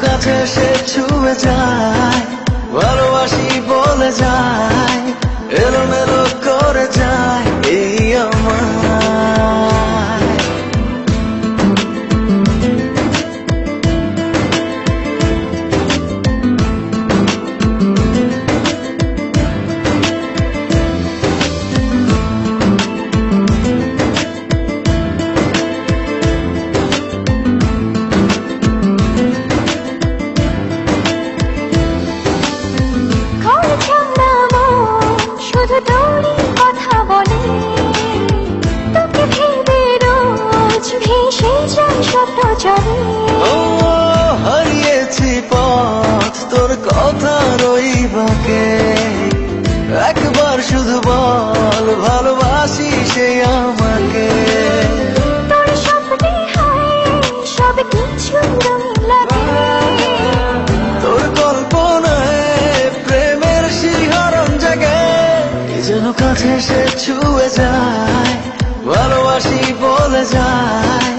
কাছে সে ছুঁয়ে যায়, ভালোবাসি বলে যায়, এলোমেলো করে যায় এই আমার। হারিয়েছি পথ তোর কথা রইবাকে, একবার শুধু বল ভালোবাসি সে আমাকে। তোর স্বপ্নে সব কিছু তোর কল্পনায় প্রেমের শিহরণ জাগে, যেন কাছে সে ছুঁয়ে যায়, ভালোবাসি বলে যায়,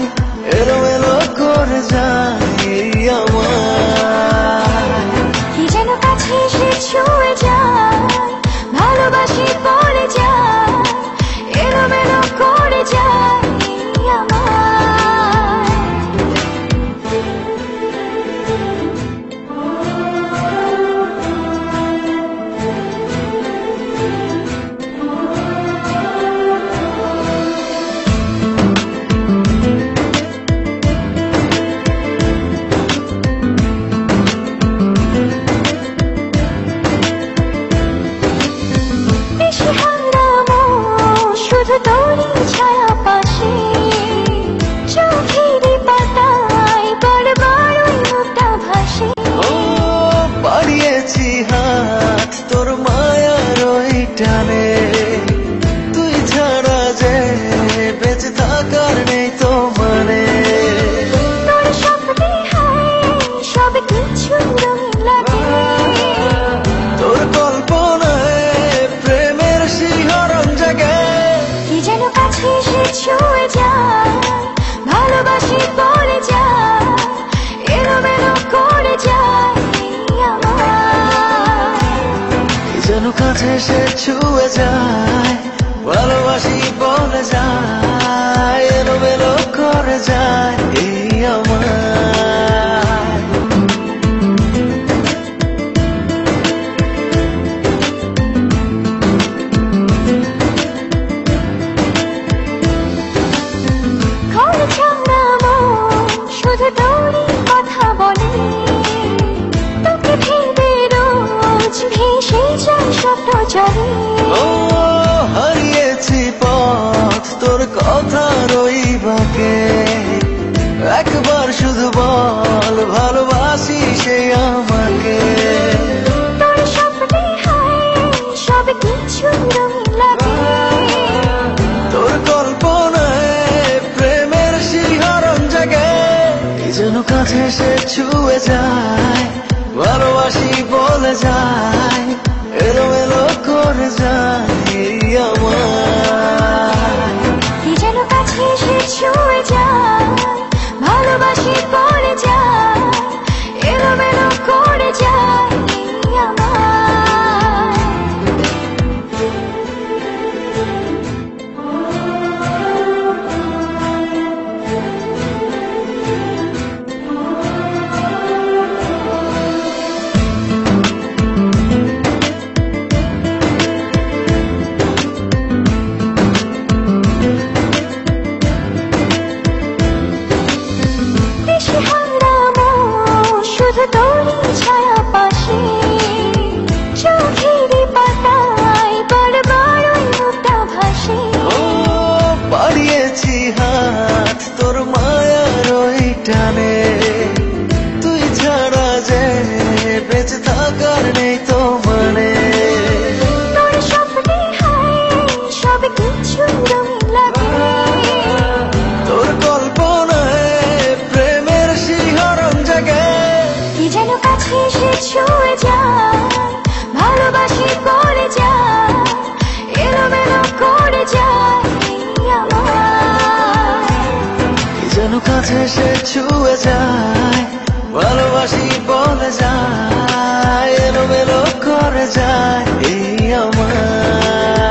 এলোমেলো করে যায় আমার। কি যেন কাছে সে ছুঁয়ে যায়, ভালোবাসি বলে যায়, এলোমেলো করে যায় আমার। শুধু তোরই ছায়া পাশে, চোখের পাতায় বারবার ওই মুখটা ভাসে। বাড়িয়েছি হাত তোর মায়ার ওই টানে, তুই ছাড়া যে বেঁচে থাকার নেই তো মানে। তোর স্বপ্নে সব কিছু রঙিন লাগে, তোর কল্পনায় প্রেমের শিহরণ জাগে, কি যেন কাছে সে ছুঁয়ে যায়, ভালোবাসি বলে যায়, এলোমেলো করে যায় আমার। কি যেন কাছে সে ছুঁয়ে যায়, ভালোবাসি বলে যায়, এলোমেলো করে যায় এই আমার। শুধু তোরই কথা বলে, তোকে ভেবে রোজ ভেসে যায় স্বপ্ন জলে। হারিয়েছি পথ তোর কথা রইবাকে, একবার শুধু বল ভালোবাসি সে আমাকে। তোর স্বপ্নে সব কিছু রঙিন লাগে, তোর কল্পনায় প্রেমের শিহরণ জাগে, যেন কাছে সে ছুঁয়ে যায়, ভালোবাসি বলে যায়, এলোমেলো করে যায় আমার। কি যেন কাছে সে ছুঁয়ে যায়, ভালোবাসি বলে যায়, এলোমেলো করে যায় আমার। শুধু তোরই ছায়া পাশে, চোখের পাতায় বারবার ওই মুখটা ভাসে। বাড়িয়েছি হাত তোর মায়ার ওই টানে, তুই ছাড়া যে বেঁচে থাকার নেই তো মানে। তোর স্বপ্নে সব কিছু রঙিন লাগে, তোর কল্পনায় প্রেমের শিহরণ জাগে, কি যেন কাছে সে ছুঁয়ে যায়, ভালোবাসি বলে যায়, এলোমেলো করে যায় আমার। যেন কাছে সে ছুঁয়ে যায়, ভালোবাসি বলে যায়, এলোমেলো করে যায় এই আমার।